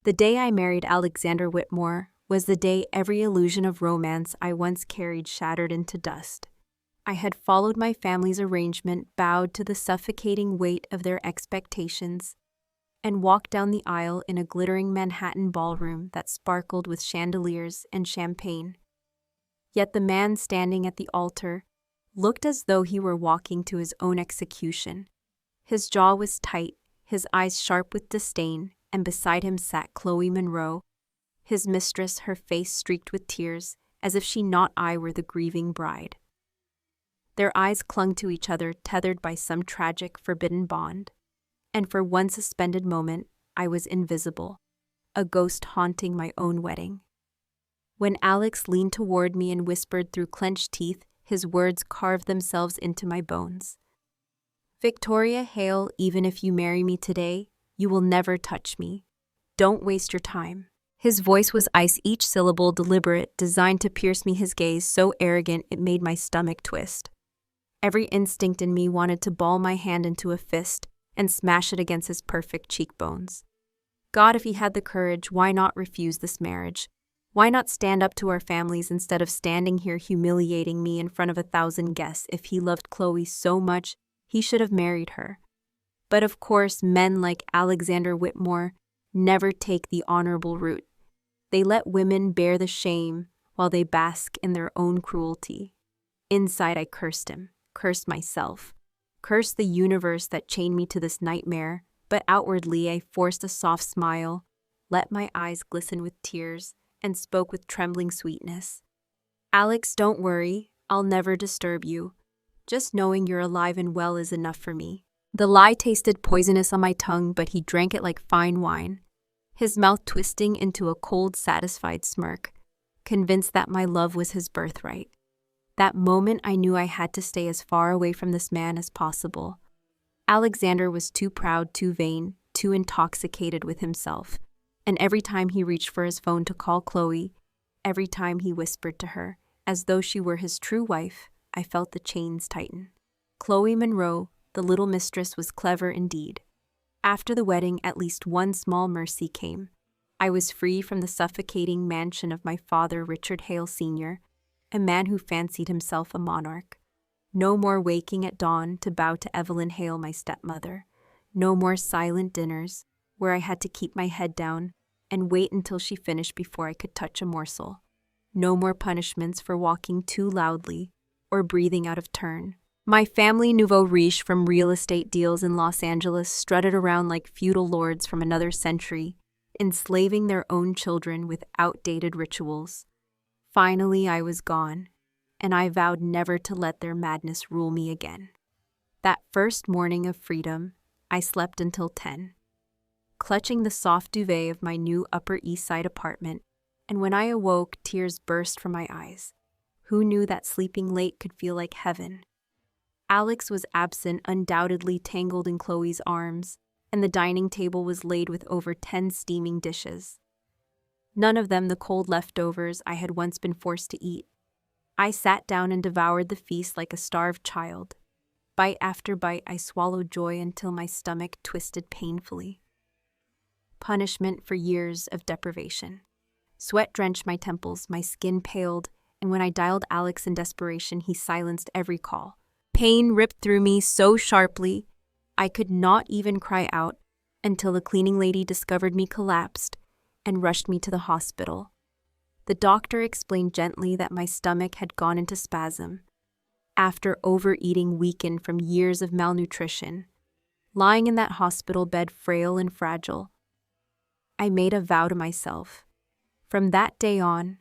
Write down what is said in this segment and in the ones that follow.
The day I married Alexander Whitmore was the day every illusion of romance I once carried shattered into dust. I had followed my family's arrangement, bowed to the suffocating weight of their expectations, and walked down the aisle in a glittering Manhattan ballroom that sparkled with chandeliers and champagne. Yet the man standing at the altar looked as though he were walking to his own execution. His jaw was tight, his eyes sharp with disdain, and beside him sat Chloe Monroe, his mistress, her face streaked with tears, as if she not I were the grieving bride. Their eyes clung to each other, tethered by some tragic, forbidden bond, and for one suspended moment, I was invisible, a ghost haunting my own wedding. When Alex leaned toward me and whispered through clenched teeth, his words carved themselves into my bones. "Victoria Hale, even if you marry me today, you will never touch me. Don't waste your time." His voice was ice, each syllable deliberate, designed to pierce me, his gaze so arrogant it made my stomach twist. Every instinct in me wanted to ball my hand into a fist and smash it against his perfect cheekbones. God, if he had the courage, why not refuse this marriage? Why not stand up to our families instead of standing here humiliating me in front of 1,000 guests? If he loved Chloe so much, he should have married her. But of course, men like Alexander Whitmore never take the honorable route. They let women bear the shame while they bask in their own cruelty. Inside, I cursed him, cursed myself, cursed the universe that chained me to this nightmare, but outwardly I forced a soft smile, let my eyes glisten with tears, and spoke with trembling sweetness. "Alex, don't worry, I'll never disturb you. Just knowing you're alive and well is enough for me." The lie tasted poisonous on my tongue, but he drank it like fine wine, his mouth twisting into a cold, satisfied smirk, convinced that my love was his birthright. That moment I knew I had to stay as far away from this man as possible. Alexander was too proud, too vain, too intoxicated with himself, and every time he reached for his phone to call Chloe, every time he whispered to her, as though she were his true wife, I felt the chains tighten. Chloe Monroe, the little mistress, was clever indeed. After the wedding, at least one small mercy came. I was free from the suffocating mansion of my father, Richard Hale Sr., a man who fancied himself a monarch. No more waking at dawn to bow to Evelyn Hale, my stepmother. No more silent dinners, where I had to keep my head down and wait until she finished before I could touch a morsel. No more punishments for walking too loudly or breathing out of turn. My family nouveau riche from real estate deals in Los Angeles strutted around like feudal lords from another century, enslaving their own children with outdated rituals. Finally, I was gone, and I vowed never to let their madness rule me again. That first morning of freedom, I slept until 10, clutching the soft duvet of my new Upper East Side apartment, and when I awoke, tears burst from my eyes. Who knew that sleeping late could feel like heaven? Alex was absent, undoubtedly tangled in Chloe's arms, and the dining table was laid with over 10 steaming dishes. None of them the cold leftovers I had once been forced to eat. I sat down and devoured the feast like a starved child. Bite after bite, I swallowed joy until my stomach twisted painfully. Punishment for years of deprivation. Sweat drenched my temples, my skin paled, and when I dialed Alex in desperation, he silenced every call. Pain ripped through me so sharply, I could not even cry out until the cleaning lady discovered me collapsed and rushed me to the hospital. The doctor explained gently that my stomach had gone into spasm after overeating weakened from years of malnutrition. Lying in that hospital bed, frail and fragile, I made a vow to myself. From that day on,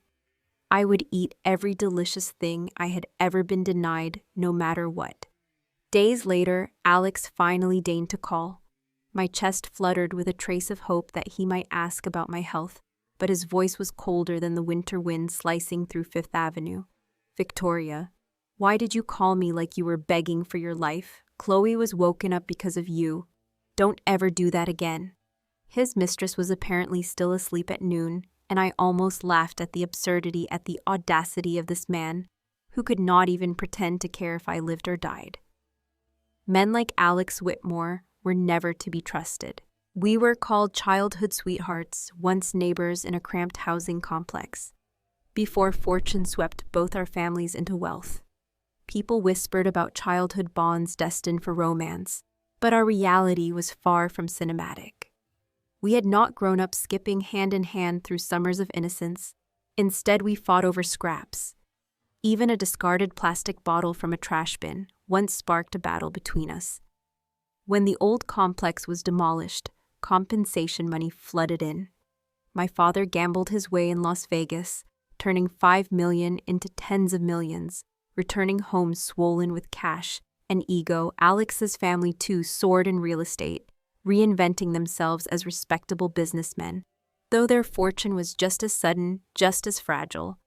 I would eat every delicious thing I had ever been denied, no matter what. Days later, Alex finally deigned to call. My chest fluttered with a trace of hope that he might ask about my health, but his voice was colder than the winter wind slicing through Fifth Avenue. "Victoria, why did you call me like you were begging for your life? Chloe was woken up because of you. Don't ever do that again." His mistress was apparently still asleep at noon, and I almost laughed at the absurdity, at the audacity of this man, who could not even pretend to care if I lived or died. Men like Alex Whitmore were never to be trusted. We were called childhood sweethearts, once neighbors in a cramped housing complex. Before fortune swept both our families into wealth, people whispered about childhood bonds destined for romance, but our reality was far from cinematic. We had not grown up skipping hand in hand through summers of innocence. Instead, we fought over scraps. Even a discarded plastic bottle from a trash bin once sparked a battle between us. When the old complex was demolished, compensation money flooded in. My father gambled his way in Las Vegas, turning $5 million into tens of millions, returning home swollen with cash and ego. Alex's family too soared in real estate, reinventing themselves as respectable businessmen, though their fortune was just as sudden, just as fragile.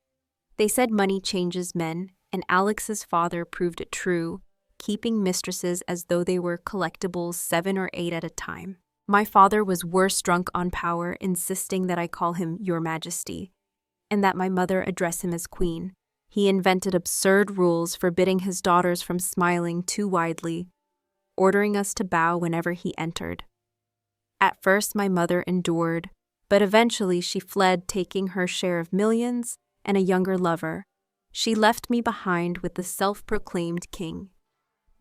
They said money changes men, and Alex's father proved it true, keeping mistresses as though they were collectibles 7 or 8 at a time. My father was worse drunk on power, insisting that I call him Your Majesty, and that my mother address him as Queen. He invented absurd rules forbidding his daughters from smiling too widely, ordering us to bow whenever he entered. At first, my mother endured, but eventually she fled, taking her share of millions and a younger lover. She left me behind with the self-proclaimed king.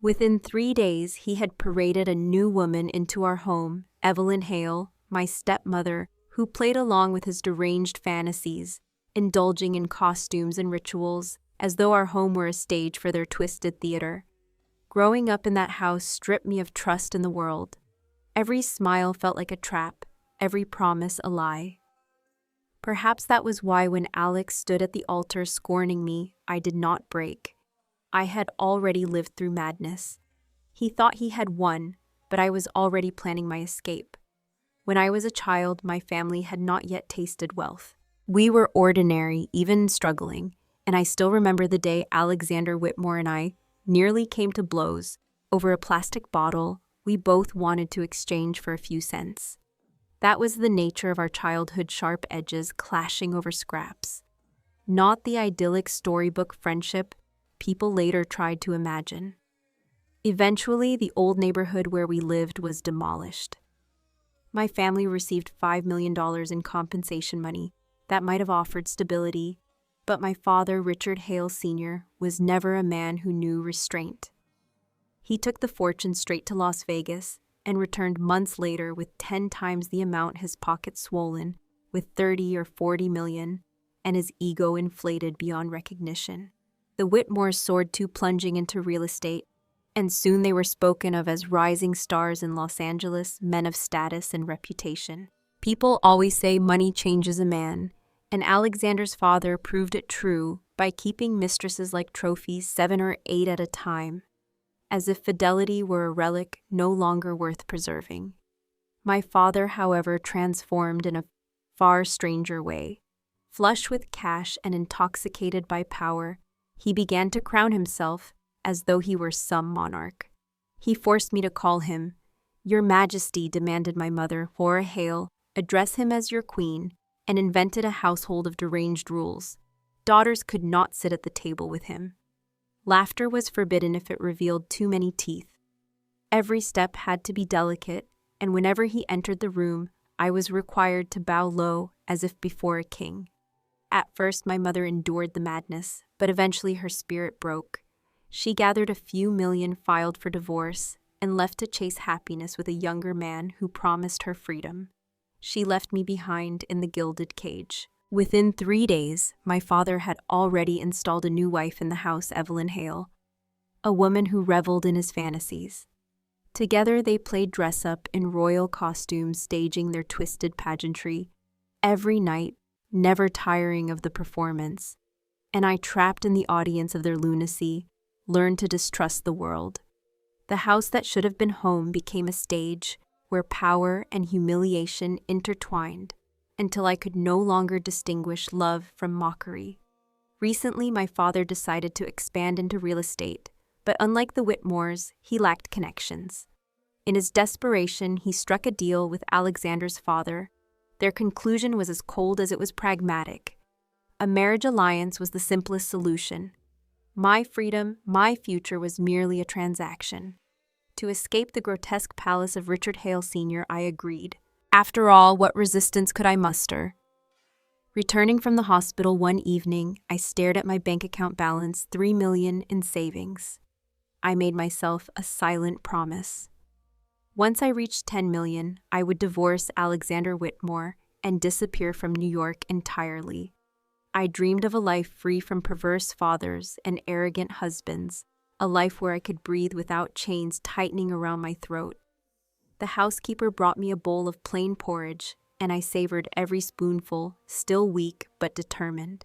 Within 3 days, he had paraded a new woman into our home, Evelyn Hale, my stepmother, who played along with his deranged fantasies, indulging in costumes and rituals, as though our home were a stage for their twisted theater. Growing up in that house stripped me of trust in the world. Every smile felt like a trap, every promise a lie. Perhaps that was why when Alex stood at the altar scorning me, I did not break. I had already lived through madness. He thought he had won, but I was already planning my escape. When I was a child, my family had not yet tasted wealth. We were ordinary, even struggling, and I still remember the day Alexander Whitmore and I nearly came to blows over a plastic bottle we both wanted to exchange for a few cents. That was the nature of our childhood, sharp edges clashing over scraps. Not the idyllic storybook friendship people later tried to imagine. Eventually, the old neighborhood where we lived was demolished. My family received $5 million in compensation money that might have offered stability, but my father, Richard Hale Sr., was never a man who knew restraint. He took the fortune straight to Las Vegas and returned months later with 10 times the amount, his pockets swollen with 30 or 40 million, and his ego inflated beyond recognition. The Whitmores soared too, plunging into real estate, and soon they were spoken of as rising stars in Los Angeles, men of status and reputation. People always say money changes a man, and Alexander's father proved it true by keeping mistresses like trophies 7 or 8 at a time, as if fidelity were a relic no longer worth preserving. My father, however, transformed in a far stranger way. Flush with cash and intoxicated by power, he began to crown himself as though he were some monarch. He forced me to call him Your Majesty, demanded my mother, Laura Hale, address him as your queen, and invented a household of deranged rules. Daughters could not sit at the table with him. Laughter was forbidden if it revealed too many teeth. Every step had to be delicate, and whenever he entered the room, I was required to bow low as if before a king. At first, my mother endured the madness, but eventually her spirit broke. She gathered a few million, filed for divorce, and left to chase happiness with a younger man who promised her freedom. She left me behind in the gilded cage. Within 3 days, my father had already installed a new wife in the house, Evelyn Hale, a woman who reveled in his fantasies. Together they played dress-up in royal costumes, staging their twisted pageantry every night, never tiring of the performance. And I, trapped in the audience of their lunacy, learned to distrust the world. The house that should have been home became a stage where power and humiliation intertwined, until I could no longer distinguish love from mockery. Recently, my father decided to expand into real estate, but unlike the Whitmores, he lacked connections. In his desperation, he struck a deal with Alexander's father. Their conclusion was as cold as it was pragmatic. A marriage alliance was the simplest solution. My freedom, my future was merely a transaction. To escape the grotesque palace of Richard Hale Sr., I agreed. After all, what resistance could I muster? Returning from the hospital one evening, I stared at my bank account balance, $3 million in savings. I made myself a silent promise. Once I reached $10 million, I would divorce Alexander Whitmore and disappear from New York entirely. I dreamed of a life free from perverse fathers and arrogant husbands, a life where I could breathe without chains tightening around my throat. The housekeeper brought me a bowl of plain porridge, and I savored every spoonful, still weak but determined.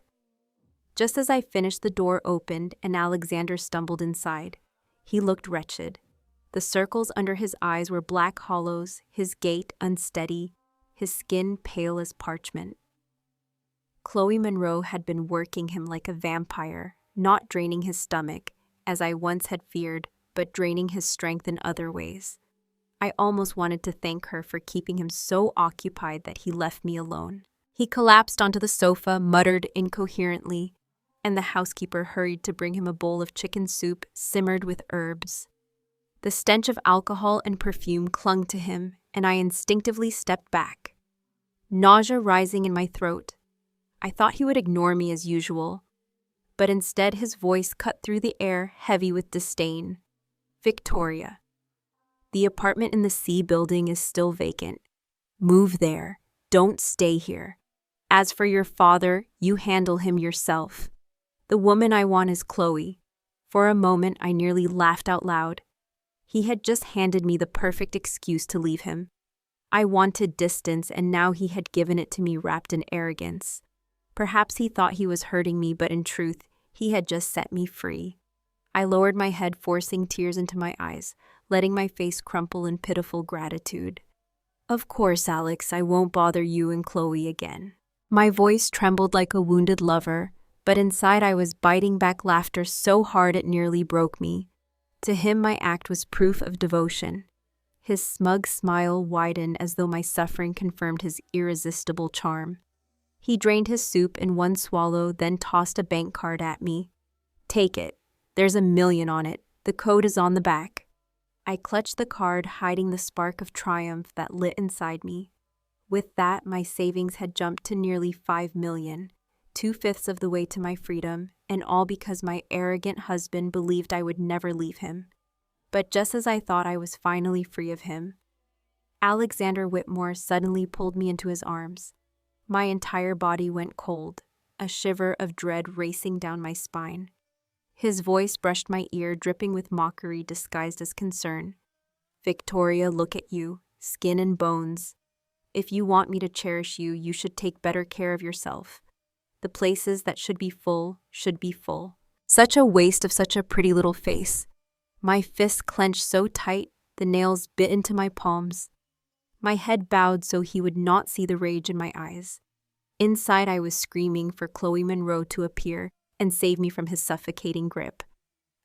Just as I finished, the door opened and Alexander stumbled inside. He looked wretched. The circles under his eyes were black hollows, his gait unsteady, his skin pale as parchment. Chloe Monroe had been working him like a vampire, not draining his stomach, as I once had feared, but draining his strength in other ways. I almost wanted to thank her for keeping him so occupied that he left me alone. He collapsed onto the sofa, muttered incoherently, and the housekeeper hurried to bring him a bowl of chicken soup simmered with herbs. The stench of alcohol and perfume clung to him, and I instinctively stepped back. Nausea rising in my throat. I thought he would ignore me as usual, but instead his voice cut through the air, heavy with disdain. Victoria. The apartment in the C building is still vacant. Move there. Don't stay here. As for your father, you handle him yourself. The woman I want is Chloe. For a moment, I nearly laughed out loud. He had just handed me the perfect excuse to leave him. I wanted distance, and now he had given it to me wrapped in arrogance. Perhaps he thought he was hurting me, but in truth, he had just set me free. I lowered my head, forcing tears into my eyes, letting my face crumple in pitiful gratitude. Of course, Alex, I won't bother you and Chloe again. My voice trembled like a wounded lover, but inside I was biting back laughter so hard it nearly broke me. To him, my act was proof of devotion. His smug smile widened as though my suffering confirmed his irresistible charm. He drained his soup in one swallow, then tossed a bank card at me. Take it. There's $1 million on it. The code is on the back. I clutched the card, hiding the spark of triumph that lit inside me. With that, my savings had jumped to nearly $5 million, 2/5 of the way to my freedom, and all because my arrogant husband believed I would never leave him. But just as I thought I was finally free of him, Alexander Whitmore suddenly pulled me into his arms. My entire body went cold, a shiver of dread racing down my spine. His voice brushed my ear, dripping with mockery disguised as concern. Victoria, look at you, skin and bones. If you want me to cherish you, you should take better care of yourself. The places that should be full should be full. Such a waste of such a pretty little face. My fists clenched so tight, the nails bit into my palms. My head bowed so he would not see the rage in my eyes. Inside, I was screaming for Chloe Monroe to appear and save me from his suffocating grip.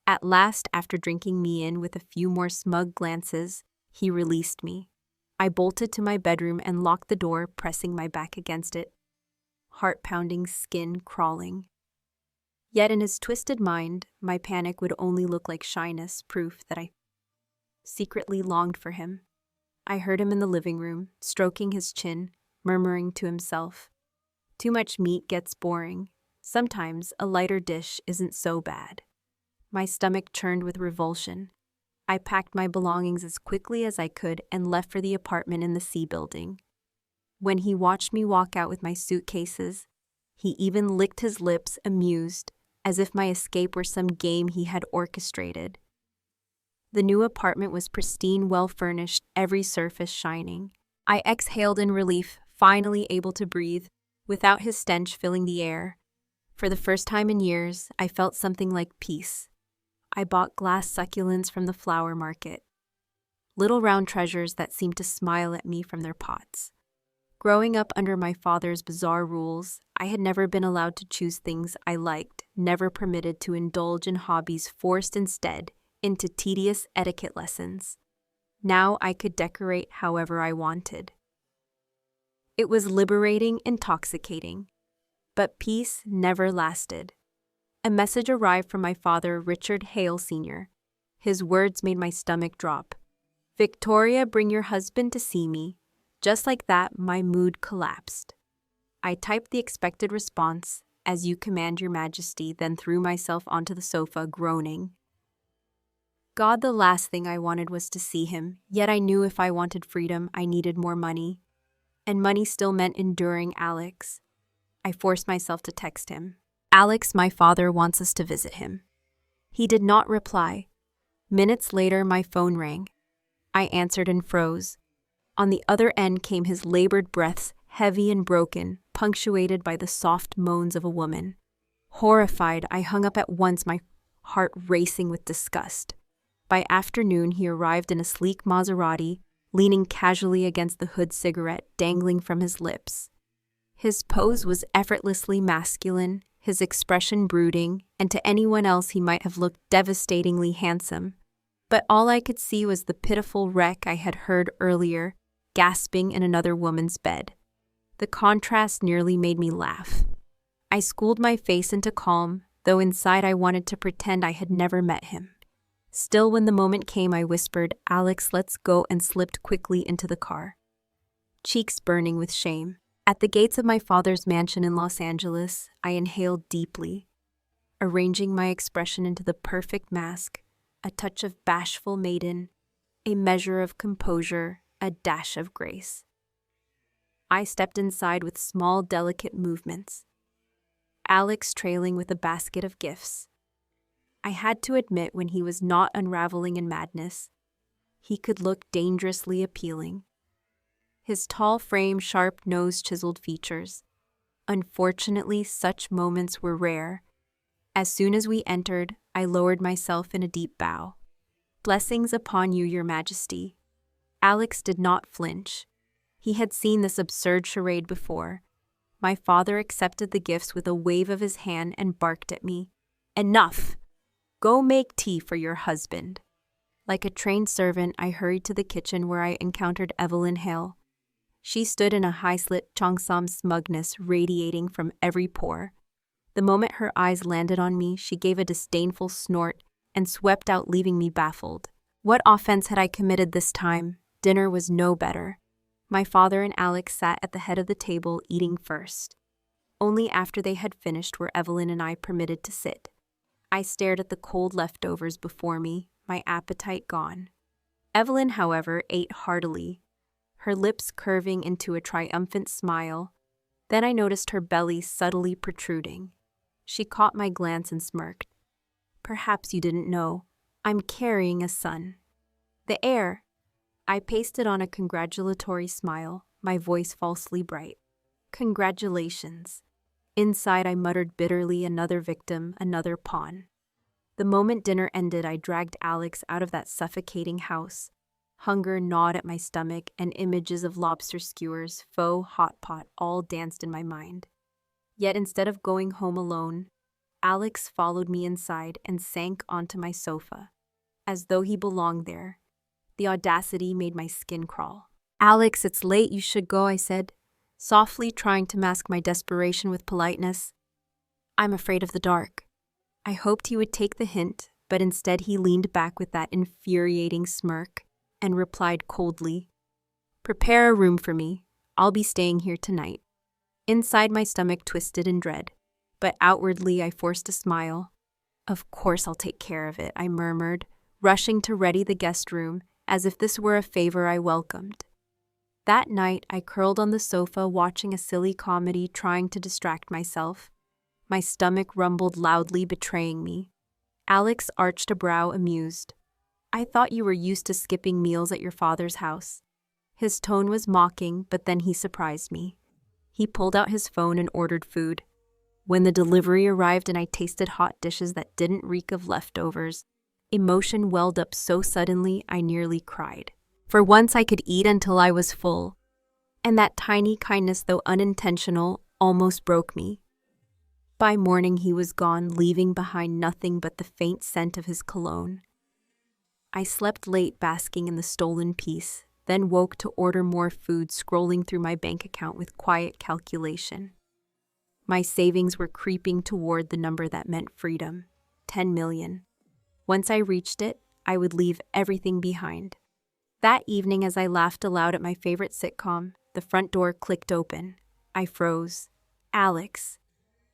At last, after drinking me in with a few more smug glances, he released me. I bolted to my bedroom and locked the door, pressing my back against it. Heart pounding, skin crawling. Yet in his twisted mind, my panic would only look like shyness, proof that I secretly longed for him. I heard him in the living room, stroking his chin, murmuring to himself, "Too much meat gets boring. Sometimes a lighter dish isn't so bad." My stomach churned with revulsion. I packed my belongings as quickly as I could and left for the apartment in the C building. When he watched me walk out with my suitcases, he even licked his lips, amused, as if my escape were some game he had orchestrated. The new apartment was pristine, well-furnished, every surface shining. I exhaled in relief, finally able to breathe, without his stench filling the air. For the first time in years, I felt something like peace. I bought glass succulents from the flower market, little round treasures that seemed to smile at me from their pots. Growing up under my father's bizarre rules, I had never been allowed to choose things I liked, never permitted to indulge in hobbies, forced instead into tedious etiquette lessons. Now I could decorate however I wanted. It was liberating, intoxicating. But peace never lasted. A message arrived from my father, Richard Hale Sr. His words made my stomach drop. "Victoria, bring your husband to see me." Just like that, my mood collapsed. I typed the expected response, "As you command, your majesty," then threw myself onto the sofa, groaning. God, the last thing I wanted was to see him, yet I knew if I wanted freedom, I needed more money. And money still meant enduring Alex. I forced myself to text him. "Alex, my father wants us to visit him." He did not reply. Minutes later, my phone rang. I answered and froze. On the other end came his labored breaths, heavy and broken, punctuated by the soft moans of a woman. Horrified, I hung up at once, my heart racing with disgust. By afternoon, he arrived in a sleek Maserati, leaning casually against the hood, cigarette dangling from his lips. His pose was effortlessly masculine, his expression brooding, and to anyone else he might have looked devastatingly handsome. But all I could see was the pitiful wreck I had heard earlier, gasping in another woman's bed. The contrast nearly made me laugh. I schooled my face into calm, though inside I wanted to pretend I had never met him. Still, when the moment came, I whispered, "Alex, let's go," and slipped quickly into the car, cheeks burning with shame. At the gates of my father's mansion in Los Angeles, I inhaled deeply, arranging my expression into the perfect mask, a touch of bashful maiden, a measure of composure, a dash of grace. I stepped inside with small, delicate movements, Alex trailing with a basket of gifts. I had to admit, when he was not unraveling in madness, he could look dangerously appealing. His tall frame, sharp nose, chiseled features. Unfortunately, such moments were rare. As soon as we entered, I lowered myself in a deep bow. "Blessings upon you, your majesty." Alex did not flinch. He had seen this absurd charade before. My father accepted the gifts with a wave of his hand and barked at me. "Enough! Go make tea for your husband." Like a trained servant, I hurried to the kitchen where I encountered Evelyn Hale. She stood in a high-slit Cheongsam smugness radiating from every pore. The moment her eyes landed on me, she gave a disdainful snort and swept out, leaving me baffled. What offense had I committed this time? Dinner was no better. My father and Alex sat at the head of the table, eating first. Only after they had finished were Evelyn and I permitted to sit. I stared at the cold leftovers before me, my appetite gone. Evelyn, however, ate heartily, her lips curving into a triumphant smile. Then I noticed her belly subtly protruding. She caught my glance and smirked. "Perhaps you didn't know. I'm carrying a son." "The heir." I pasted on a congratulatory smile, my voice falsely bright. "Congratulations." Inside, I muttered bitterly, another victim, another pawn. The moment dinner ended, I dragged Alex out of that suffocating house. Hunger gnawed at my stomach, and images of lobster skewers, pho, hot pot, all danced in my mind. Yet instead of going home alone, Alex followed me inside and sank onto my sofa, as though he belonged there. The audacity made my skin crawl. "Alex, it's late, you should go," I said, softly, trying to mask my desperation with politeness. "I'm afraid of the dark." I hoped he would take the hint, but instead he leaned back with that infuriating smirk and replied coldly, "Prepare a room for me. I'll be staying here tonight." Inside, my stomach twisted in dread, but outwardly I forced a smile. "Of course I'll take care of it," I murmured, rushing to ready the guest room, as if this were a favor I welcomed. That night, I curled on the sofa watching a silly comedy, trying to distract myself. My stomach rumbled loudly, betraying me. Alex arched a brow, amused. "I thought you were used to skipping meals at your father's house." His tone was mocking, but then he surprised me. He pulled out his phone and ordered food. When the delivery arrived and I tasted hot dishes that didn't reek of leftovers, emotion welled up so suddenly I nearly cried. For once I could eat until I was full, and that tiny kindness, though unintentional, almost broke me. By morning he was gone, leaving behind nothing but the faint scent of his cologne. I slept late, basking in the stolen peace, then woke to order more food, scrolling through my bank account with quiet calculation. My savings were creeping toward the number that meant freedom, 10 million. Once I reached it, I would leave everything behind. That evening, as I laughed aloud at my favorite sitcom, the front door clicked open. I froze. Alex.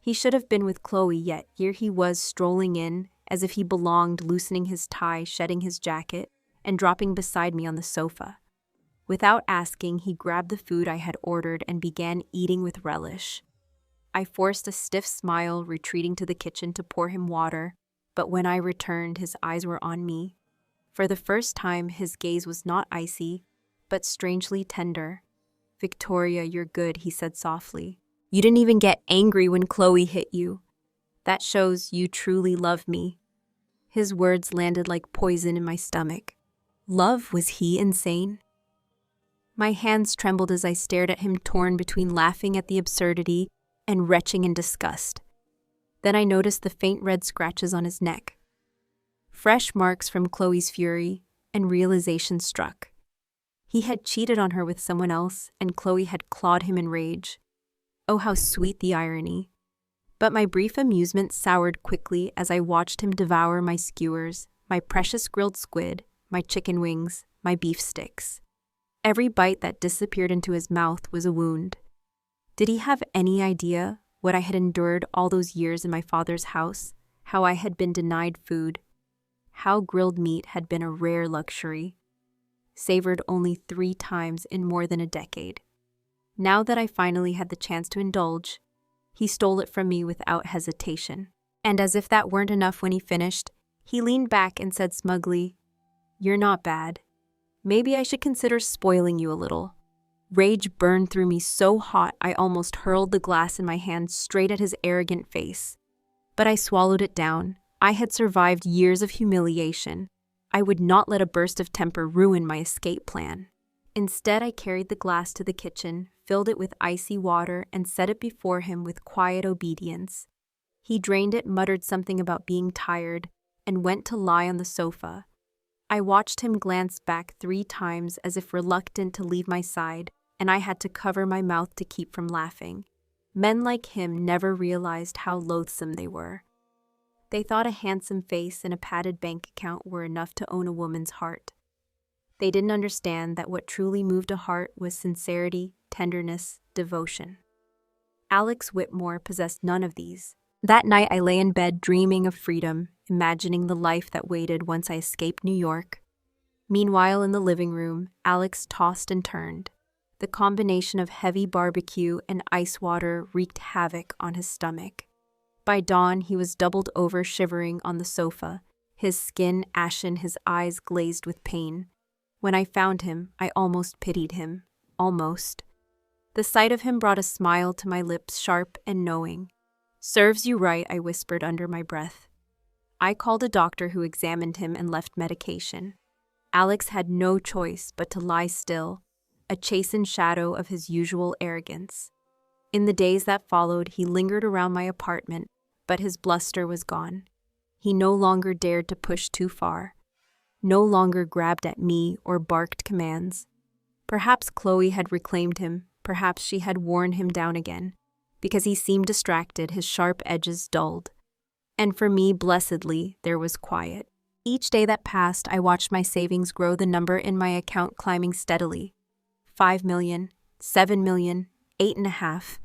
He should have been with Chloe, yet here he was strolling in, as if he belonged, loosening his tie, shedding his jacket, and dropping beside me on the sofa. Without asking, he grabbed the food I had ordered and began eating with relish. I forced a stiff smile, retreating to the kitchen to pour him water, but when I returned, his eyes were on me. For the first time, his gaze was not icy, but strangely tender. "Victoria, you're good," he said softly. "You didn't even get angry when Chloe hit you. That shows you truly love me." His words landed like poison in my stomach. Love? Was he insane? My hands trembled as I stared at him, torn between laughing at the absurdity and retching in disgust. Then I noticed the faint red scratches on his neck. Fresh marks from Chloe's fury, and realization struck. He had cheated on her with someone else, and Chloe had clawed him in rage. Oh, how sweet the irony. But my brief amusement soured quickly as I watched him devour my skewers, my precious grilled squid, my chicken wings, my beef sticks. Every bite that disappeared into his mouth was a wound. Did he have any idea what I had endured all those years in my father's house, how I had been denied food, how grilled meat had been a rare luxury, savored only 3 times in more than a decade? Now that I finally had the chance to indulge, he stole it from me without hesitation. And as if that weren't enough, when he finished, he leaned back and said smugly, "You're not bad. Maybe I should consider spoiling you a little." Rage burned through me so hot I almost hurled the glass in my hand straight at his arrogant face. But I swallowed it down. I had survived years of humiliation. I would not let a burst of temper ruin my escape plan. Instead, I carried the glass to the kitchen, filled it with icy water, and set it before him with quiet obedience. He drained it, muttered something about being tired, and went to lie on the sofa. I watched him glance back 3 times as if reluctant to leave my side, and I had to cover my mouth to keep from laughing. Men like him never realized how loathsome they were. They thought a handsome face and a padded bank account were enough to own a woman's heart. They didn't understand that what truly moved a heart was sincerity, tenderness, devotion. Alex Whitmore possessed none of these. That night I lay in bed dreaming of freedom, imagining the life that waited once I escaped New York. Meanwhile, in the living room, Alex tossed and turned. The combination of heavy barbecue and ice water wreaked havoc on his stomach. By dawn, he was doubled over, shivering on the sofa, his skin ashen, his eyes glazed with pain. When I found him, I almost pitied him. Almost. The sight of him brought a smile to my lips, sharp and knowing. "Serves you right," I whispered under my breath. I called a doctor who examined him and left medication. Alex had no choice but to lie still, a chastened shadow of his usual arrogance. In the days that followed, he lingered around my apartment, but his bluster was gone. He no longer dared to push too far, no longer grabbed at me or barked commands. Perhaps Chloe had reclaimed him, perhaps she had worn him down again. Because he seemed distracted, his sharp edges dulled. And for me, blessedly, there was quiet. Each day that passed, I watched my savings grow, the number in my account climbing steadily. 5 million, 7 million, 8.5.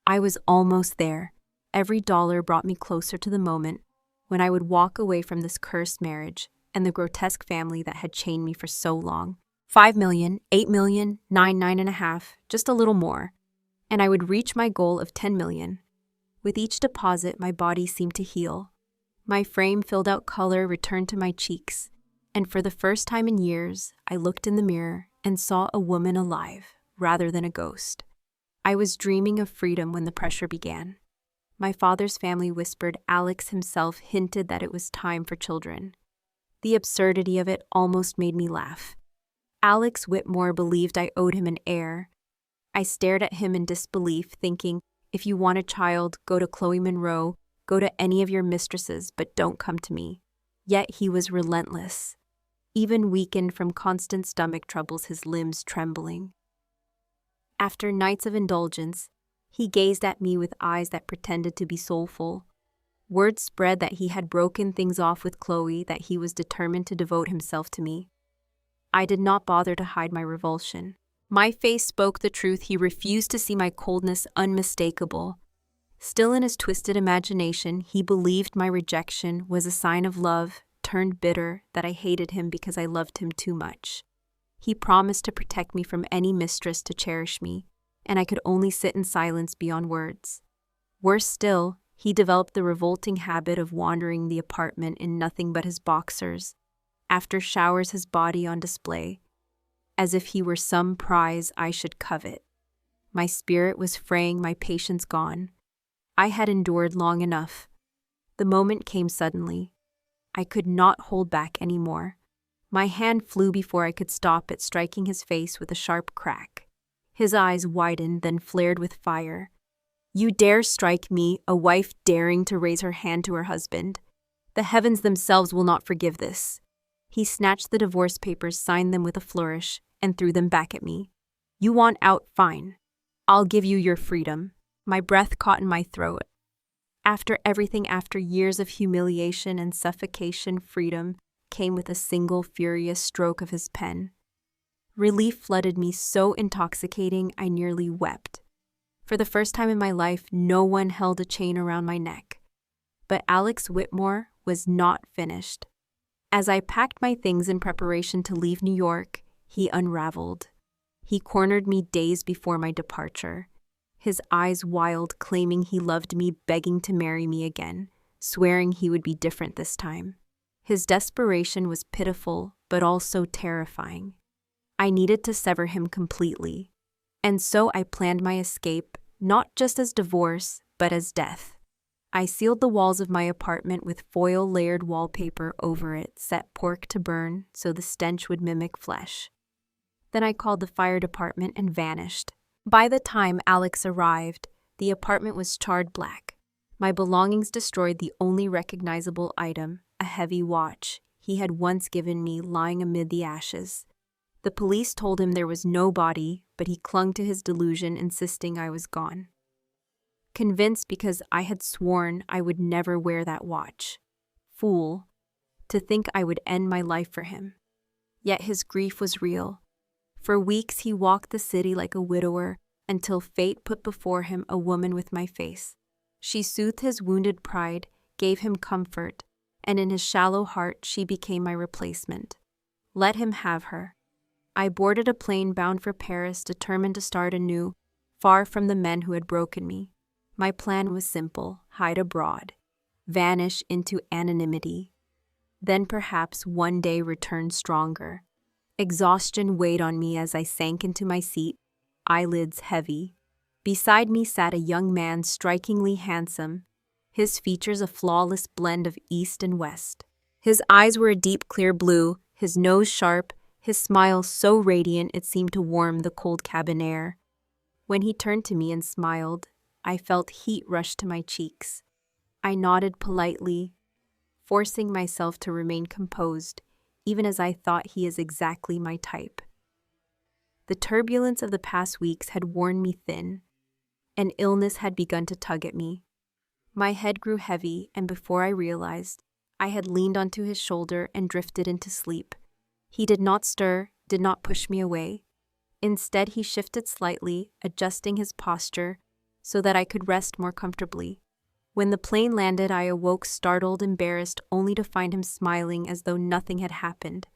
I was almost there. Every dollar brought me closer to the moment when I would walk away from this cursed marriage and the grotesque family that had chained me for so long. 5 million, 8 million, 9.5, just a little more, and I would reach my goal of 10 million. With each deposit, my body seemed to heal. My frame filled out, color returned to my cheeks, and for the first time in years, I looked in the mirror and saw a woman alive, rather than a ghost. I was dreaming of freedom when the pressure began. My father's family whispered, Alex himself hinted that it was time for children. The absurdity of it almost made me laugh. Alex Whitmore believed I owed him an heir. I stared at him in disbelief, thinking, if you want a child, go to Chloe Monroe, go to any of your mistresses, but don't come to me. Yet he was relentless. Even weakened from constant stomach troubles, his limbs trembling. After nights of indulgence, he gazed at me with eyes that pretended to be soulful. Word spread that he had broken things off with Chloe, that he was determined to devote himself to me. I did not bother to hide my revulsion. My face spoke the truth. He refused to see my coldness unmistakable. Still in his twisted imagination, he believed my rejection was a sign of love, turned bitter, that I hated him because I loved him too much. He promised to protect me from any mistress to cherish me, and I could only sit in silence beyond words. Worse still, he developed the revolting habit of wandering the apartment in nothing but his boxers, after showers his body on display, as if he were some prize I should covet. My spirit was fraying, my patience gone. I had endured long enough. The moment came suddenly. I could not hold back any more. My hand flew before I could stop it, striking his face with a sharp crack. His eyes widened, then flared with fire. "You dare strike me, a wife daring to raise her hand to her husband? The heavens themselves will not forgive this." He snatched the divorce papers, signed them with a flourish, and threw them back at me. "You want out? Fine. I'll give you your freedom." My breath caught in my throat. After everything, after years of humiliation and suffocation, freedom came with a single furious stroke of his pen. Relief flooded me, so intoxicating I nearly wept. For the first time in my life, no one held a chain around my neck. But Alex Whitmore was not finished. As I packed my things in preparation to leave New York, he unraveled. He cornered me days before my departure. His eyes wild, claiming he loved me, begging to marry me again, swearing he would be different this time. His desperation was pitiful, but also terrifying. I needed to sever him completely. And so I planned my escape, not just as divorce, but as death. I sealed the walls of my apartment with foil-layered wallpaper over it, set pork to burn so the stench would mimic flesh. Then I called the fire department and vanished. By the time Alex arrived, the apartment was charred black. My belongings destroyed, the only recognizable item, a heavy watch he had once given me, lying amid the ashes. The police told him there was no body, but he clung to his delusion, insisting I was gone. Convinced because I had sworn I would never wear that watch. Fool, to think I would end my life for him. Yet his grief was real. For weeks he walked the city like a widower, until fate put before him a woman with my face. She soothed his wounded pride, gave him comfort, and in his shallow heart she became my replacement. Let him have her. I boarded a plane bound for Paris, determined to start anew, far from the men who had broken me. My plan was simple: hide abroad, vanish into anonymity, then perhaps one day return stronger. Exhaustion weighed on me as I sank into my seat, eyelids heavy. Beside me sat a young man, strikingly handsome, his features a flawless blend of East and West. His eyes were a deep clear blue, his nose sharp, his smile so radiant it seemed to warm the cold cabin air. When he turned to me and smiled, I felt heat rush to my cheeks. I nodded politely, forcing myself to remain composed, even as I thought he is exactly my type. The turbulence of the past weeks had worn me thin. An illness had begun to tug at me. My head grew heavy, and before I realized, I had leaned onto his shoulder and drifted into sleep. He did not stir, did not push me away. Instead, he shifted slightly, adjusting his posture so that I could rest more comfortably. When the plane landed, I awoke startled, embarrassed, only to find him smiling as though nothing had happened.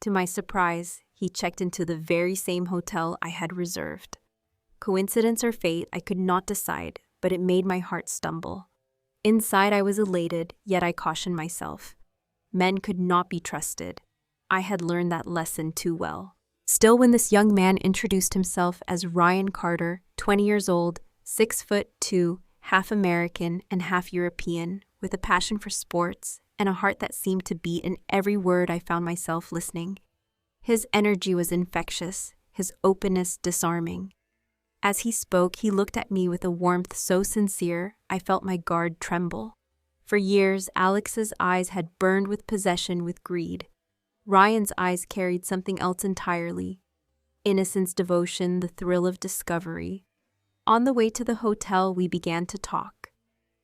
To my surprise, he checked into the very same hotel I had reserved. Coincidence or fate, I could not decide, but it made my heart stumble. Inside, I was elated, yet I cautioned myself. Men could not be trusted. I had learned that lesson too well. Still, when this young man introduced himself as Ryan Carter, 20 years old, 6'2", half American and half European, with a passion for sports and a heart that seemed to beat in every word, I found myself listening. His energy was infectious, his openness disarming. As he spoke, he looked at me with a warmth so sincere, I felt my guard tremble. For years, Alex's eyes had burned with possession, with greed. Ryan's eyes carried something else entirely: innocence, devotion, the thrill of discovery. On the way to the hotel, we began to talk.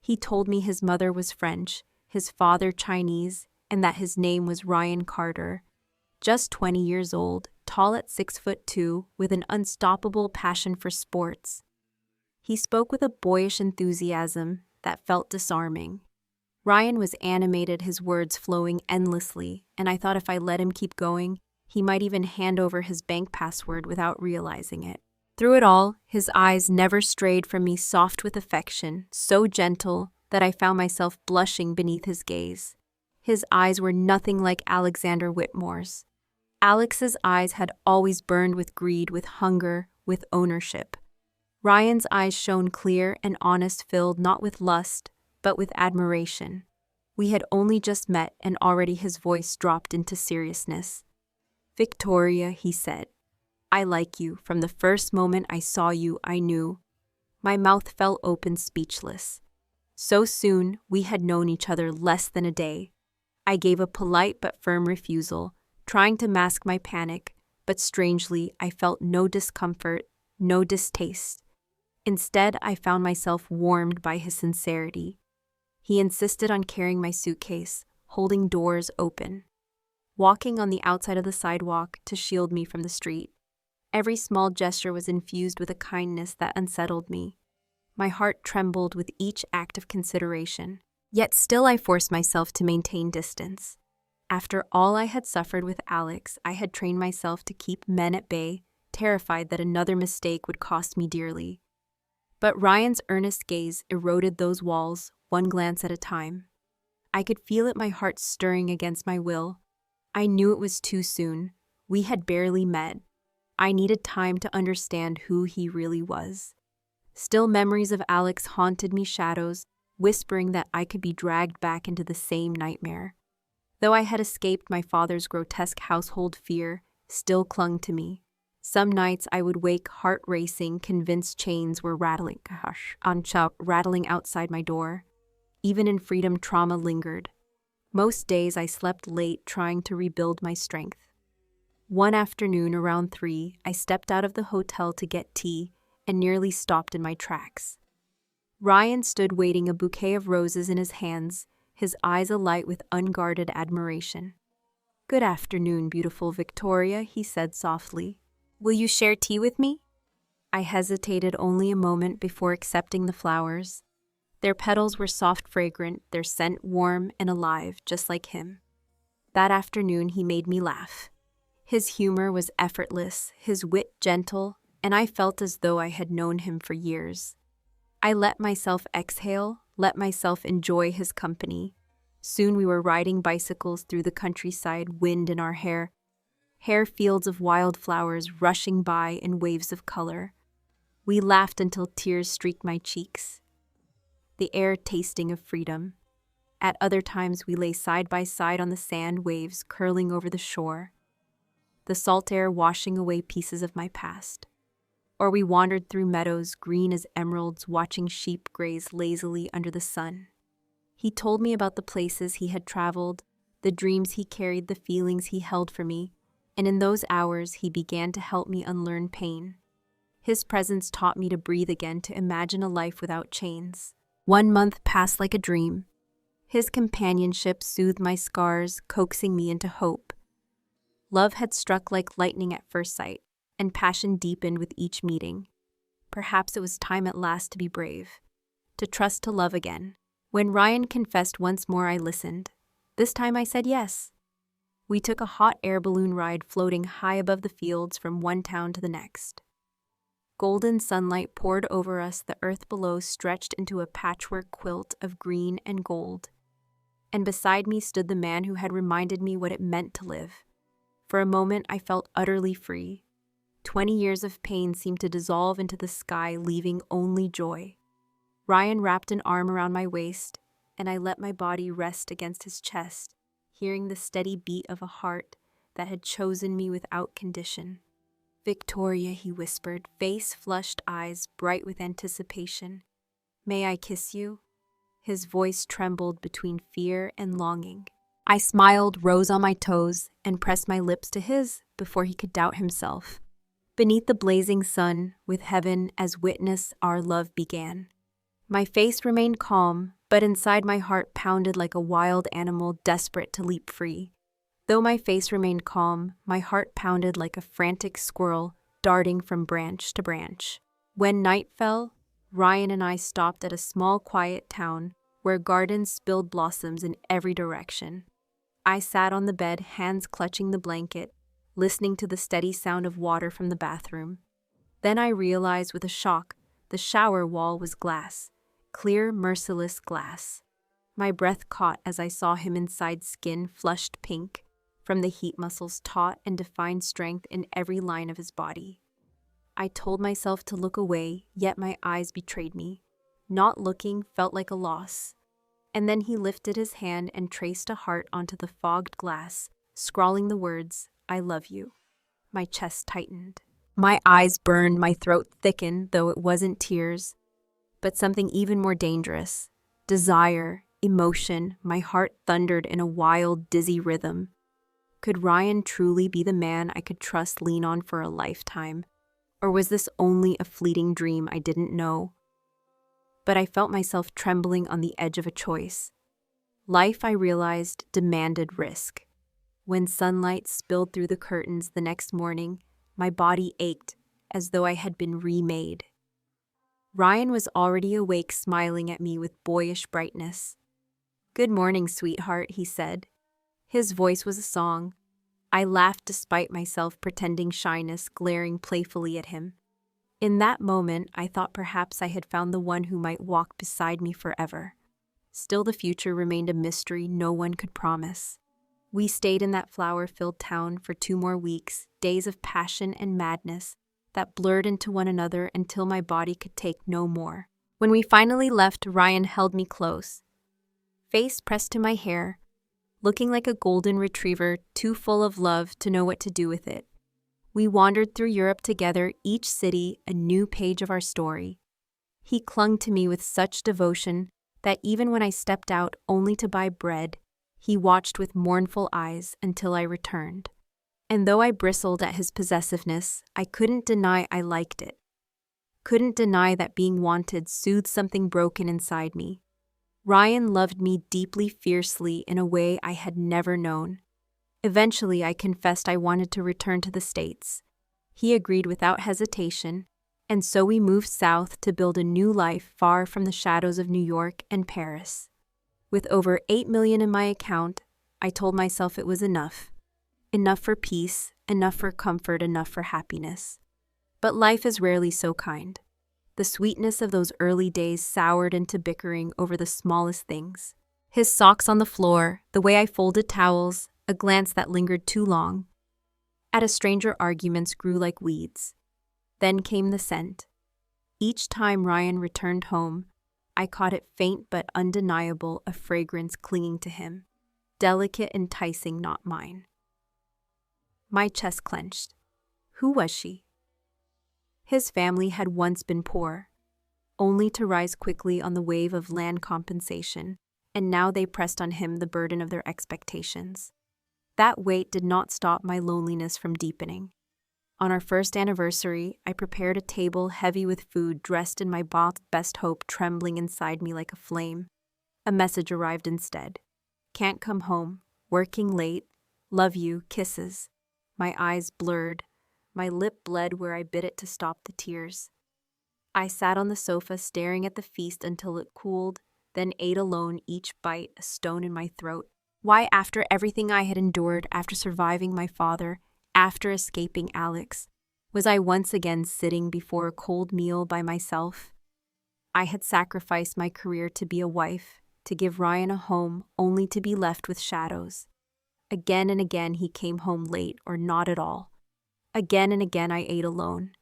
He told me his mother was French, his father Chinese, and that his name was Ryan Carter. Just 20 years old, tall at 6'2", with an unstoppable passion for sports. He spoke with a boyish enthusiasm that felt disarming. Ryan was animated, his words flowing endlessly, and I thought if I let him keep going, he might even hand over his bank password without realizing it. Through it all, his eyes never strayed from me, soft with affection, so gentle that I found myself blushing beneath his gaze. His eyes were nothing like Alexander Whitmore's. Alex's eyes had always burned with greed, with hunger, with ownership. Ryan's eyes shone clear and honest, filled not with lust, but with admiration. We had only just met, and already his voice dropped into seriousness. "Victoria," he said, "I like you. From the first moment I saw you, I knew." My mouth fell open, speechless. So soon, we had known each other less than a day. I gave a polite but firm refusal, trying to mask my panic, but strangely, I felt no discomfort, no distaste. Instead, I found myself warmed by his sincerity. He insisted on carrying my suitcase, holding doors open, walking on the outside of the sidewalk to shield me from the street. Every small gesture was infused with a kindness that unsettled me. My heart trembled with each act of consideration, yet still I forced myself to maintain distance. After all I had suffered with Alex, I had trained myself to keep men at bay, terrified that another mistake would cost me dearly. But Ryan's earnest gaze eroded those walls, one glance at a time. I could feel it, my heart stirring against my will. I knew it was too soon. We had barely met. I needed time to understand who he really was. Still, memories of Alex haunted me, shadows, whispering that I could be dragged back into the same nightmare. Though I had escaped, my father's grotesque household fear still clung to me. Some nights I would wake heart racing, convinced chains were rattling outside my door. Even in freedom, trauma lingered. Most days I slept late, trying to rebuild my strength. One afternoon around 3, I stepped out of the hotel to get tea and nearly stopped in my tracks. Ryan stood waiting, a bouquet of roses in his hands, his eyes alight with unguarded admiration. "Good afternoon, beautiful Victoria," he said softly. "Will you share tea with me?" I hesitated only a moment before accepting the flowers. Their petals were soft, fragrant, their scent warm and alive, just like him. That afternoon he made me laugh. His humor was effortless, his wit gentle, and I felt as though I had known him for years. I let myself exhale, let myself enjoy his company. Soon we were riding bicycles through the countryside, wind in our hair, fields of wildflowers rushing by in waves of color. We laughed until tears streaked my cheeks, the air tasting of freedom. At other times we lay side by side on the sand, waves curling over the shore, the salt air washing away pieces of my past. Or we wandered through meadows green as emeralds, watching sheep graze lazily under the sun. He told me about the places he had traveled, the dreams he carried, the feelings he held for me, and in those hours he began to help me unlearn pain. His presence taught me to breathe again, to imagine a life without chains. 1 month passed like a dream. His companionship soothed my scars, coaxing me into hope. Love had struck like lightning at first sight, and passion deepened with each meeting. Perhaps it was time at last to be brave, to trust, to love again. When Ryan confessed once more, I listened. This time I said yes. We took a hot air balloon ride, floating high above the fields from one town to the next. Golden sunlight poured over us, the earth below stretched into a patchwork quilt of green and gold. And beside me stood the man who had reminded me what it meant to live. For a moment I felt utterly free. 20 years of pain seemed to dissolve into the sky, leaving only joy. Ryan wrapped an arm around my waist, and I let my body rest against his chest, hearing the steady beat of a heart that had chosen me without condition. "Victoria," he whispered, face flushed, eyes bright with anticipation. "May I kiss you?" His voice trembled between fear and longing. I smiled, rose on my toes, and pressed my lips to his before he could doubt himself. Beneath the blazing sun, with heaven as witness, our love began. My face remained calm, but inside my heart pounded like a wild animal desperate to leap free. Though my face remained calm, my heart pounded like a frantic squirrel darting from branch to branch. When night fell, Ryan and I stopped at a small, quiet town where gardens spilled blossoms in every direction. I sat on the bed, hands clutching the blanket, listening to the steady sound of water from the bathroom. Then I realized with a shock, the shower wall was glass, clear, merciless glass. My breath caught as I saw him inside, skin flushed pink from the heat, muscles taut and defined strength in every line of his body. I told myself to look away, yet my eyes betrayed me. Not looking felt like a loss. And then he lifted his hand and traced a heart onto the fogged glass, scrawling the words, "I love you." My chest tightened. My eyes burned, my throat thickened, though it wasn't tears, but something even more dangerous. Desire, emotion, my heart thundered in a wild, dizzy rhythm. Could Ryan truly be the man I could trust, lean on for a lifetime? Or was this only a fleeting dream I didn't know? But I felt myself trembling on the edge of a choice. Life, I realized, demanded risk. When sunlight spilled through the curtains the next morning, my body ached as though I had been remade. Ryan was already awake, smiling at me with boyish brightness. "Good morning, sweetheart," he said. His voice was a song. I laughed despite myself, pretending shyness, glaring playfully at him. In that moment, I thought perhaps I had found the one who might walk beside me forever. Still, the future remained a mystery no one could promise. We stayed in that flower-filled town for 2 more weeks, days of passion and madness that blurred into one another until my body could take no more. When we finally left, Ryan held me close, face pressed to my hair, looking like a golden retriever, too full of love to know what to do with it. We wandered through Europe together, each city a new page of our story. He clung to me with such devotion that even when I stepped out only to buy bread, he watched with mournful eyes until I returned. And though I bristled at his possessiveness, I couldn't deny I liked it. Couldn't deny that being wanted soothed something broken inside me. Ryan loved me deeply, fiercely, in a way I had never known. Eventually, I confessed I wanted to return to the States. He agreed without hesitation, and so we moved south to build a new life far from the shadows of New York and Paris. With over $8 million in my account, I told myself it was enough. Enough for peace, enough for comfort, enough for happiness. But life is rarely so kind. The sweetness of those early days soured into bickering over the smallest things. His socks on the floor, the way I folded towels, a glance that lingered too long. At a stranger, arguments grew like weeds. Then came the scent. Each time Ryan returned home, I caught it, faint but undeniable, a fragrance clinging to him. Delicate, enticing, not mine. My chest clenched. Who was she? His family had once been poor, only to rise quickly on the wave of land compensation, and now they pressed on him the burden of their expectations. That weight did not stop my loneliness from deepening. On our first anniversary, I prepared a table heavy with food, dressed in my best hope, trembling inside me like a flame. A message arrived instead. Can't come home, working late, love you, kisses. My eyes blurred. My lip bled where I bit it to stop the tears. I sat on the sofa staring at the feast until it cooled, then ate alone, each bite a stone in my throat. Why, after everything I had endured, after surviving my father, after escaping Alex, was I once again sitting before a cold meal by myself? I had sacrificed my career to be a wife, to give Ryan a home, only to be left with shadows. Again and again he came home late or not at all. Again and again I ate alone.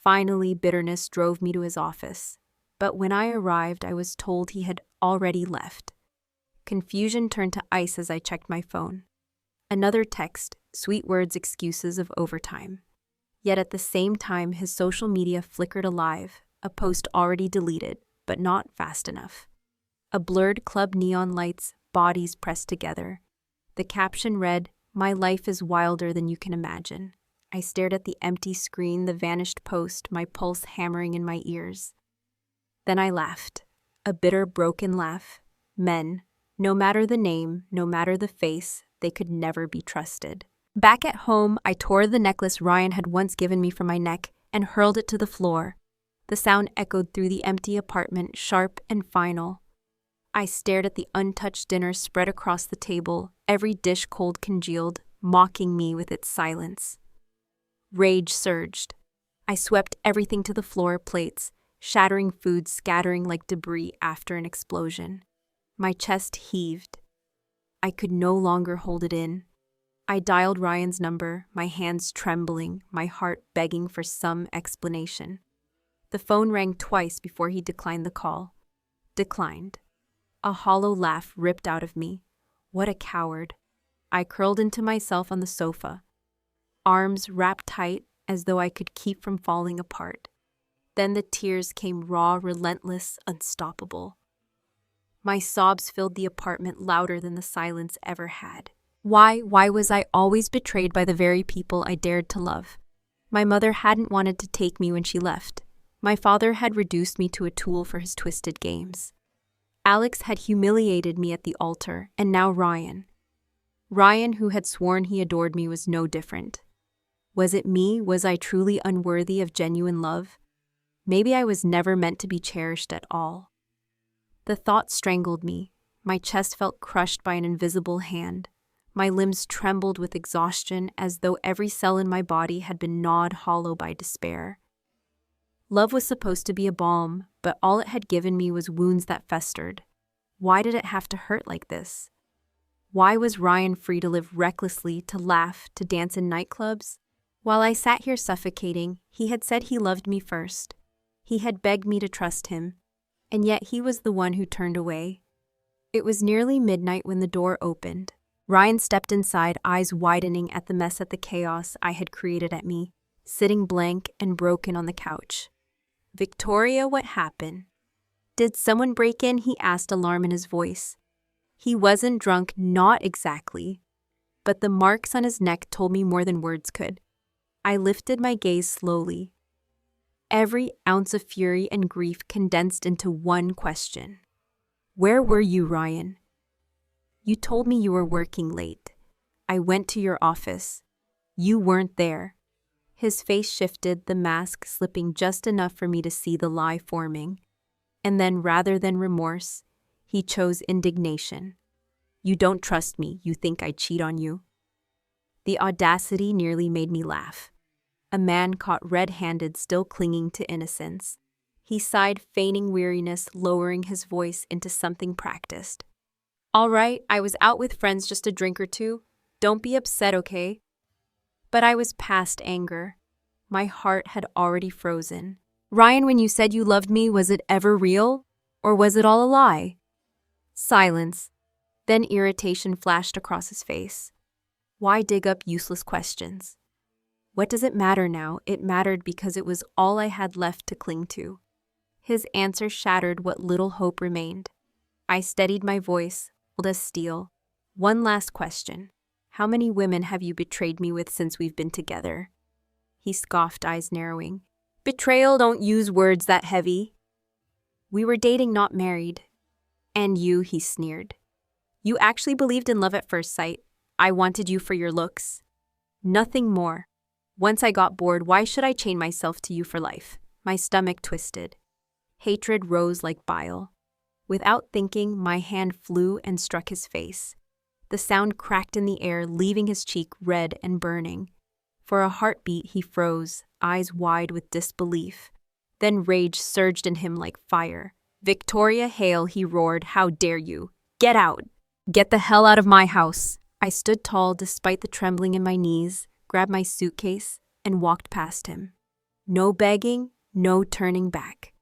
Finally, bitterness drove me to his office. But when I arrived, I was told he had already left. Confusion turned to ice as I checked my phone. Another text, sweet words, excuses of overtime. Yet at the same time, his social media flickered alive, a post already deleted, but not fast enough. A blurred club, neon lights, bodies pressed together. The caption read, "My life is wilder than you can imagine." I stared at the empty screen, the vanished post, my pulse hammering in my ears. Then I laughed. a bitter, broken laugh. Men, no matter the name, no matter the face, they could never be trusted. Back at home, I tore the necklace Ryan had once given me from my neck and hurled it to the floor. The sound echoed through the empty apartment, sharp and final. I stared at the untouched dinner spread across the table, every dish cold congealed, mocking me with its silence. Rage surged. I swept everything to the floor, plates, shattering food scattering like debris after an explosion. My chest heaved. I could no longer hold it in. I dialed Ryan's number, my hands trembling, my heart begging for some explanation. The phone rang twice before he declined the call. Declined. A hollow laugh ripped out of me. What a coward. I curled into myself on the sofa, arms wrapped tight as though I could keep from falling apart. Then the tears came raw, relentless, unstoppable. My sobs filled the apartment louder than the silence ever had. Why was I always betrayed by the very people I dared to love? My mother hadn't wanted to take me when she left. My father had reduced me to a tool for his twisted games. Alex had humiliated me at the altar, and now Ryan. Ryan, who had sworn he adored me, was no different. Was it me? Was I truly unworthy of genuine love? Maybe I was never meant to be cherished at all. The thought strangled me. My chest felt crushed by an invisible hand. My limbs trembled with exhaustion as though every cell in my body had been gnawed hollow by despair. Love was supposed to be a balm, but all it had given me was wounds that festered. Why did it have to hurt like this? Why was Ryan free to live recklessly, to laugh, to dance in nightclubs? While I sat here suffocating, he had said he loved me first. He had begged me to trust him, and yet he was the one who turned away. It was nearly midnight when the door opened. Ryan stepped inside, eyes widening at the mess at the chaos I had created at me, sitting blank and broken on the couch. "Victoria, what happened?" "Did someone break in?" he asked, alarm in his voice. He wasn't drunk, not exactly, but the marks on his neck told me more than words could. I lifted my gaze slowly. Every ounce of fury and grief condensed into one question. "Where were you, Ryan?" "You told me you were working late. I went to your office. You weren't there." His face shifted, the mask slipping just enough for me to see the lie forming. And then, rather than remorse, he chose indignation. "You don't trust me. You think I'd cheat on you?" The audacity nearly made me laugh. A man caught red-handed, still clinging to innocence. He sighed, feigning weariness, lowering his voice into something practiced. "All right, I was out with friends, just a drink or two. Don't be upset, okay?" But I was past anger. My heart had already frozen. "Ryan, when you said you loved me, was it ever real? Or was it all a lie?" Silence. Then irritation flashed across his face. Why dig up useless questions? What does it matter now? It mattered because it was all I had left to cling to. His answer shattered what little hope remained. I steadied my voice, cold as steel. "One last question. How many women have you betrayed me with since we've been together?" He scoffed, eyes narrowing. "Betrayal, don't use words that heavy." "We were dating, not married." "And you," he sneered. "You actually believed in love at first sight. I wanted you for your looks. Nothing more. Once I got bored, why should I chain myself to you for life?" My stomach twisted. Hatred rose like bile. Without thinking, my hand flew and struck his face. The sound cracked in the air, leaving his cheek red and burning. For a heartbeat, he froze, eyes wide with disbelief. Then rage surged in him like fire. "Victoria Hale," he roared, "how dare you? Get out! Get the hell out of my house!" I stood tall despite the trembling in my knees, grabbed my suitcase, and walked past him. No begging, no turning back.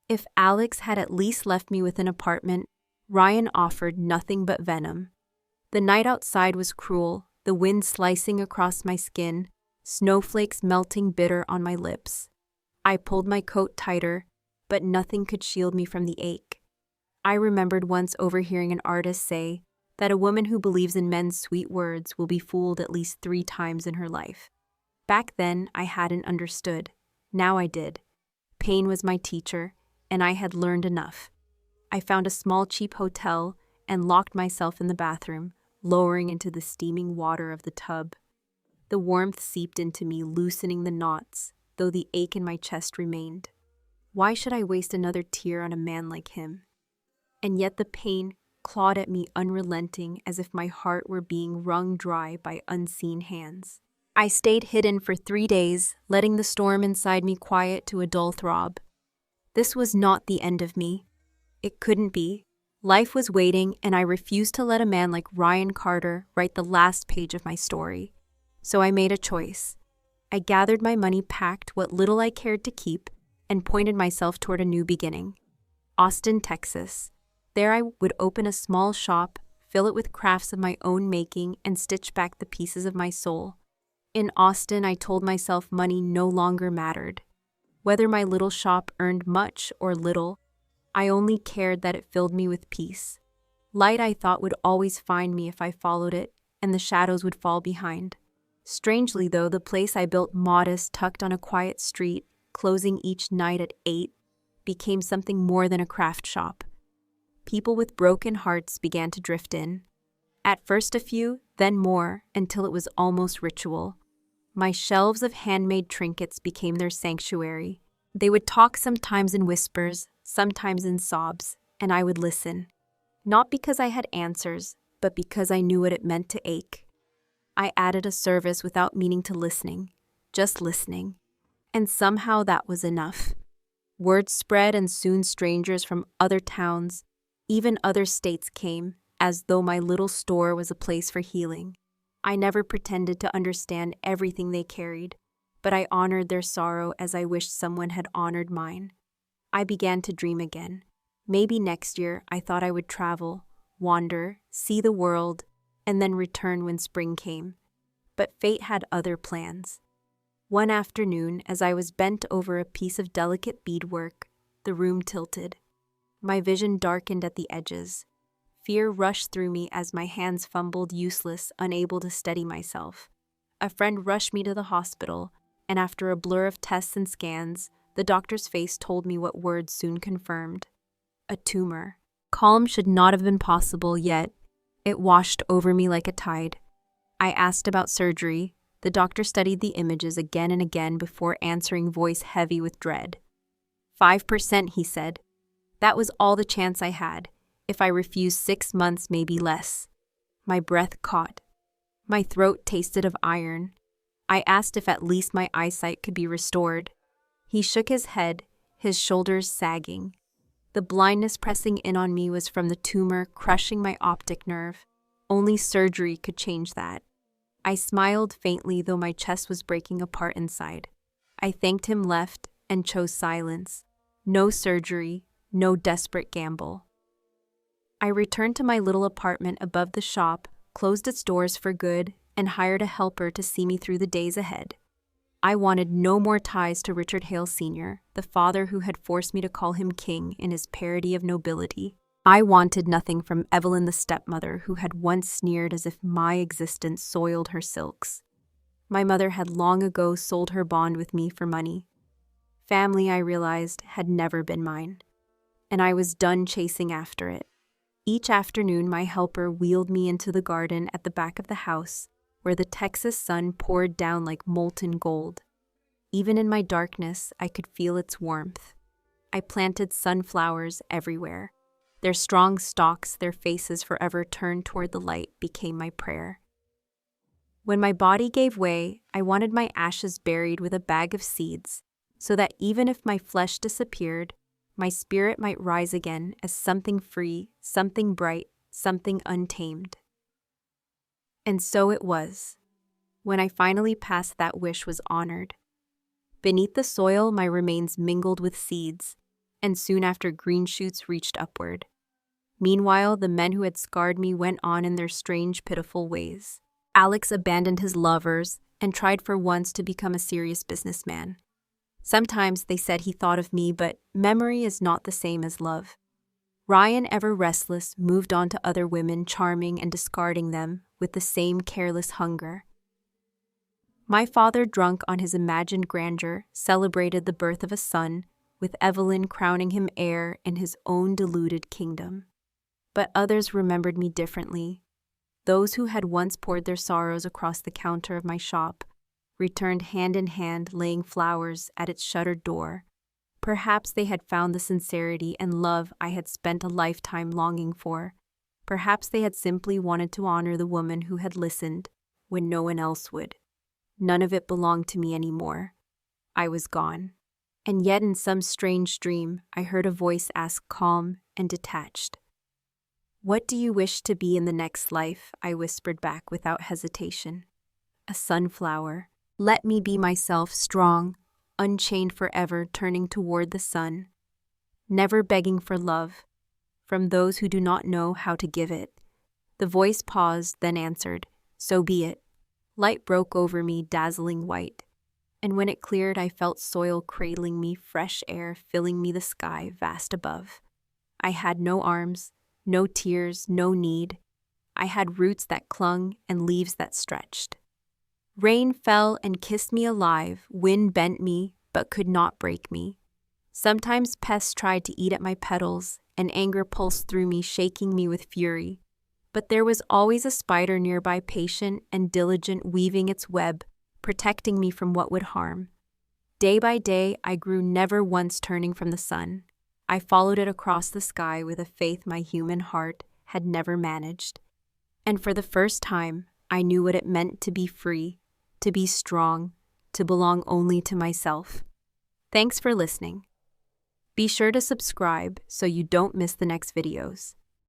If Alex had at least left me with an apartment, Ryan offered nothing but venom. The night outside was cruel, the wind slicing across my skin, snowflakes melting bitter on my lips. I pulled my coat tighter, but nothing could shield me from the ache. I remembered once overhearing an artist say that a woman who believes in men's sweet words will be fooled at least 3 times in her life. Back then, I hadn't understood. Now I did. Pain was my teacher, and I had learned enough. I found a small cheap hotel and locked myself in the bathroom, lowering into the steaming water of the tub. The warmth seeped into me, loosening the knots, though the ache in my chest remained. Why should I waste another tear on a man like him? And yet the pain clawed at me unrelenting, as if my heart were being wrung dry by unseen hands. I stayed hidden for 3 days, letting the storm inside me quiet to a dull throb. This was not the end of me. It couldn't be. Life was waiting, and I refused to let a man like Ryan Carter write the last page of my story. So I made a choice. I gathered my money, packed what little I cared to keep, and pointed myself toward a new beginning. Austin, Texas. There I would open a small shop, fill it with crafts of my own making, and stitch back the pieces of my soul. In Austin, I told myself money no longer mattered. Whether my little shop earned much or little, I only cared that it filled me with peace. Light, I thought, would always find me if I followed it, and the shadows would fall behind. Strangely, though, the place I built, modest, tucked on a quiet street, closing each night at 8, became something more than a craft shop. People with broken hearts began to drift in. At first a few, then more, until it was almost ritual. My shelves of handmade trinkets became their sanctuary. They would talk, sometimes in whispers, sometimes in sobs, and I would listen. Not because I had answers, but because I knew what it meant to ache. I added a service without meaning to listening, just listening. And somehow that was enough. Word spread, and soon strangers from other towns, even other states, came, as though my little store was a place for healing. I never pretended to understand everything they carried, but I honored their sorrow as I wished someone had honored mine. I began to dream again. Maybe next year I thought I would travel, wander, see the world, and then return when spring came. But fate had other plans. One afternoon, as I was bent over a piece of delicate beadwork, the room tilted. My vision darkened at the edges. Fear rushed through me as my hands fumbled, useless, unable to steady myself. A friend rushed me to the hospital, and after a blur of tests and scans, the doctor's face told me what words soon confirmed. A tumor. Calm should not have been possible, yet it washed over me like a tide. I asked about surgery. The doctor studied the images again and again before answering, voice heavy with dread. 5%, he said. That was all the chance I had. If I refused, 6 months, maybe less. My breath caught. My throat tasted of iron. I asked if at least my eyesight could be restored. He shook his head, his shoulders sagging. The blindness pressing in on me was from the tumor crushing my optic nerve. Only surgery could change that. I smiled faintly, though my chest was breaking apart inside. I thanked him, left, and chose silence. No surgery, no desperate gamble. I returned to my little apartment above the shop, closed its doors for good, and hired a helper to see me through the days ahead. I wanted no more ties to Richard Hale Sr., the father who had forced me to call him king in his parody of nobility. I wanted nothing from Evelyn, the stepmother, who had once sneered as if my existence soiled her silks. My mother had long ago sold her bond with me for money. Family, I realized, had never been mine, and I was done chasing after it. Each afternoon, my helper wheeled me into the garden at the back of the house, where the Texas sun poured down like molten gold. Even in my darkness, I could feel its warmth. I planted sunflowers everywhere. Their strong stalks, their faces forever turned toward the light, became my prayer. When my body gave way, I wanted my ashes buried with a bag of seeds, so that even if my flesh disappeared, my spirit might rise again as something free, something bright, something untamed. And so it was. When I finally passed, that wish was honored. Beneath the soil, my remains mingled with seeds, and soon after, green shoots reached upward. Meanwhile, the men who had scarred me went on in their strange, pitiful ways. Alex abandoned his lovers and tried for once to become a serious businessman. Sometimes they said he thought of me, but memory is not the same as love. Ryan, ever restless, moved on to other women, charming and discarding them with the same careless hunger. My father, drunk on his imagined grandeur, celebrated the birth of a son, with Evelyn crowning him heir in his own deluded kingdom. But others remembered me differently. Those who had once poured their sorrows across the counter of my shop returned hand in hand, laying flowers at its shuttered door. Perhaps they had found the sincerity and love I had spent a lifetime longing for. Perhaps they had simply wanted to honor the woman who had listened when no one else would. None of it belonged to me anymore. I was gone. And yet in some strange dream, I heard a voice ask, calm and detached, "What do you wish to be in the next life?" I whispered back without hesitation. "A sunflower. Let me be myself, strong, unchained forever, turning toward the sun, never begging for love from those who do not know how to give it." The voice paused, then answered, "So be it." Light broke over me, dazzling white, and when it cleared, I felt soil cradling me, fresh air filling me, the sky vast above. I had no arms, no tears, no need. I had roots that clung and leaves that stretched. Rain fell and kissed me alive, wind bent me, but could not break me. Sometimes pests tried to eat at my petals, and anger pulsed through me, shaking me with fury. But there was always a spider nearby, patient and diligent, weaving its web, protecting me from what would harm. Day by day, I grew, never once turning from the sun. I followed it across the sky with a faith my human heart had never managed. And for the first time, I knew what it meant to be free, to be strong, to belong only to myself. Thanks for listening. Be sure to subscribe so you don't miss the next videos.